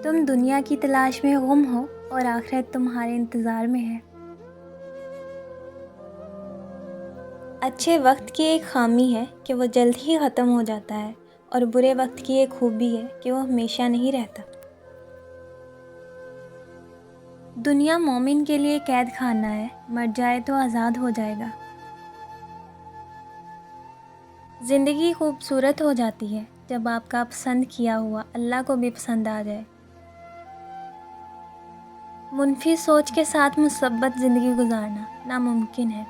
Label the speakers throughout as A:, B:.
A: تم دنیا کی تلاش میں گم ہو اور آخرت تمہارے انتظار میں ہے۔ اچھے وقت کی ایک خامی ہے کہ وہ جلد ہی ختم ہو جاتا ہے، اور برے وقت کی ایک خوبی ہے کہ وہ ہمیشہ نہیں رہتا۔ دنیا مومن کے لیے قید خانہ ہے، مر جائے تو آزاد ہو جائے گا۔ زندگی خوبصورت ہو جاتی ہے جب آپ کا پسند کیا ہوا اللہ کو بھی پسند آ جائے۔ منفی سوچ کے ساتھ مثبت زندگی گزارنا ناممکن ہے۔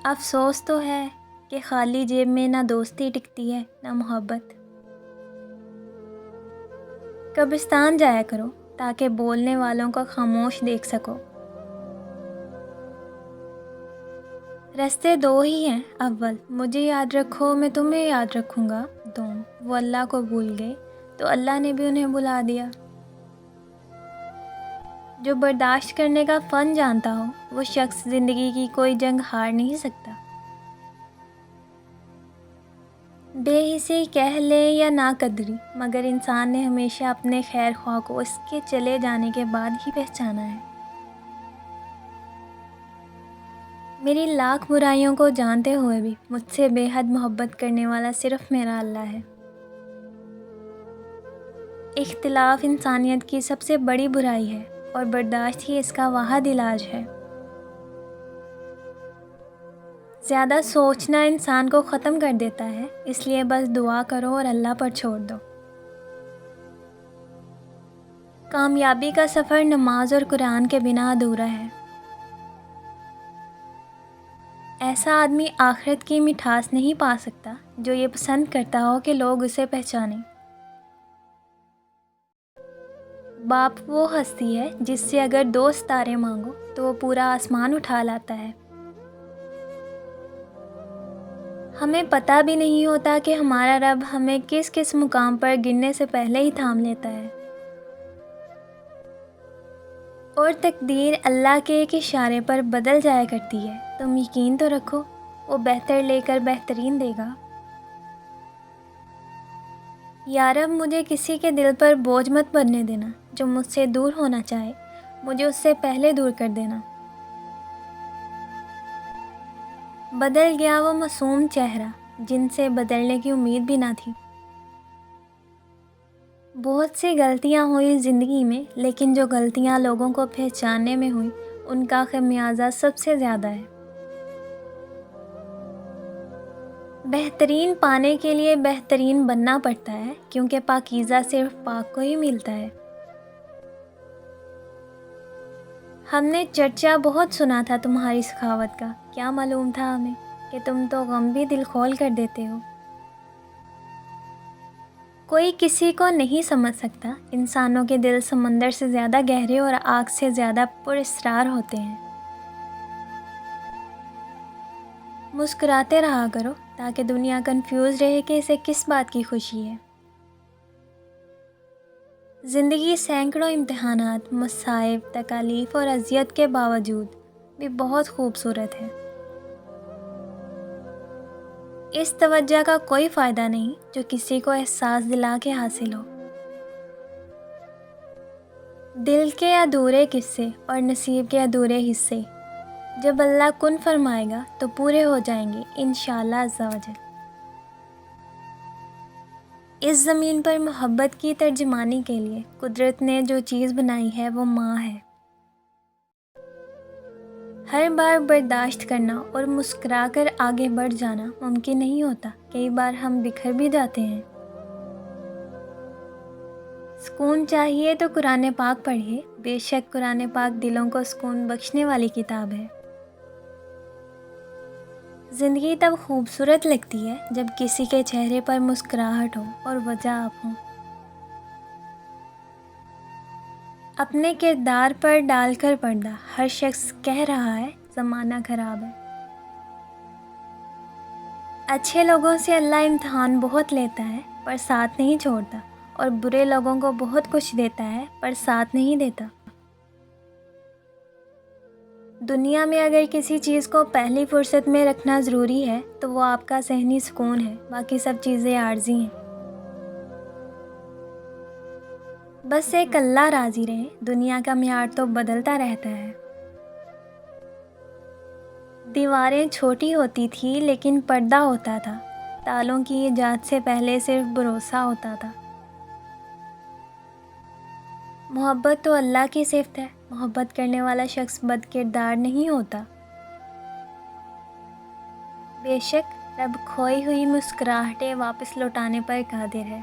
A: افسوس تو ہے کہ خالی جیب میں نہ دوستی ٹکتی ہے نہ محبت۔ قبرستان جایا کرو تاکہ بولنے والوں کو خاموش دیکھ سکو۔ رستے دو ہی ہیں، اول مجھے یاد رکھو میں تمہیں یاد رکھوں گا، دوم وہ اللہ کو بھول گئے تو اللہ نے بھی انہیں بلا دیا۔ جو برداشت کرنے کا فن جانتا ہو وہ شخص زندگی کی کوئی جنگ ہار نہیں سکتا۔ بے حسی کہہ لیں یا نا قدری، مگر انسان نے ہمیشہ اپنے خیر خواہ کو اس کے چلے جانے کے بعد ہی پہچانا ہے۔ میری لاکھ برائیوں کو جانتے ہوئے بھی مجھ سے بے حد محبت کرنے والا صرف میرا اللہ ہے۔ اختلاف انسانیت کی سب سے بڑی برائی ہے اور برداشت ہی اس کا واحد علاج ہے۔ زیادہ سوچنا انسان کو ختم کر دیتا ہے، اس لیے بس دعا کرو اور اللہ پر چھوڑ دو۔ کامیابی کا سفر نماز اور قرآن کے بنا ادھورا ہے۔ ایسا آدمی آخرت کی مٹھاس نہیں پا سکتا جو یہ پسند کرتا ہو کہ لوگ اسے پہچانیں۔ باپ وہ ہستی ہے جس سے اگر 2 ستارے مانگو تو وہ پورا آسمان اٹھا لاتا ہے۔ ہمیں پتہ بھی نہیں ہوتا کہ ہمارا رب ہمیں کس کس مقام پر گرنے سے پہلے ہی تھام لیتا ہے، اور تقدیر اللہ کے ایک اشارے پر بدل جایا کرتی ہے۔ تم یقین تو رکھو، وہ بہتر لے کر بہترین دے گا۔ یا رب مجھے کسی کے دل پر بوجھ مت بننے دینا، جو مجھ سے دور ہونا چاہے مجھے اس سے پہلے دور کر دینا۔ بدل گیا وہ معصوم چہرہ جن سے بدلنے کی امید بھی نہ تھی۔ بہت سی غلطیاں ہوئی زندگی میں، لیکن جو غلطیاں لوگوں کو پہچاننے میں ہوئیں ان کا خمیازہ سب سے زیادہ ہے۔ بہترین پانے کے لیے بہترین بننا پڑتا ہے، کیونکہ پاکیزہ صرف پاک کو ہی ملتا ہے۔ ہم نے چرچا بہت سنا تھا تمہاری سخاوت کا، کیا معلوم تھا ہمیں کہ تم تو غم بھی دل کھول کر دیتے ہو۔ کوئی کسی کو نہیں سمجھ سکتا، انسانوں کے دل سمندر سے زیادہ گہرے اور آگ سے زیادہ پراسرار ہوتے ہیں۔ مسکراتے رہا کرو تاکہ دنیا کنفیوز رہے کہ اسے کس بات کی خوشی ہے۔ زندگی سینکڑوں امتحانات، مصائب، تکالیف اور اذیت کے باوجود بھی بہت خوبصورت ہے۔ اس توجہ کا کوئی فائدہ نہیں جو کسی کو احساس دلا کے حاصل ہو۔ دل کے ادھورے قصے اور نصیب کے ادھورے حصے جب اللہ کن فرمائے گا تو پورے ہو جائیں گے انشاءاللہ عز و جل۔ اس زمین پر محبت کی ترجمانی کے لیے قدرت نے جو چیز بنائی ہے وہ ماں ہے۔ ہر بار برداشت کرنا اور مسکرا کر آگے بڑھ جانا ممکن نہیں ہوتا، کئی بار ہم بکھر بھی جاتے ہیں۔ سکون چاہیے تو قرآن پاک پڑھیے، بے شک قرآن پاک دلوں کو سکون بخشنے والی کتاب ہے۔ زندگی تب خوبصورت لگتی ہے جب کسی کے چہرے پر مسکراہٹ ہو اور وجہ آپ ہوں۔ اپنے کردار پر ڈال کر پردہ، ہر شخص کہہ رہا ہے زمانہ خراب ہے۔ اچھے لوگوں سے اللہ امتحان بہت لیتا ہے پر ساتھ نہیں چھوڑتا، اور برے لوگوں کو بہت کچھ دیتا ہے پر ساتھ نہیں دیتا۔ دنیا میں اگر کسی چیز کو پہلی فرصت میں رکھنا ضروری ہے تو وہ آپ کا ذہنی سکون ہے، باقی سب چیزیں عارضی ہیں۔ بس ایک اللہ راضی رہے، دنیا کا معیار تو بدلتا رہتا ہے۔ دیواریں چھوٹی ہوتی تھی لیکن پردہ ہوتا تھا، تالوں کی ایجاد سے پہلے صرف بھروسہ ہوتا تھا۔ محبت تو اللہ کی صفت ہے، محبت کرنے والا شخص بد کردار نہیں ہوتا۔ بے شک رب کھوئی ہوئی مسکراہٹیں واپس لوٹانے پر قادر ہے،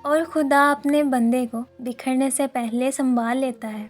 A: اور خدا اپنے بندے کو بکھرنے سے پہلے سنبھال لیتا ہے۔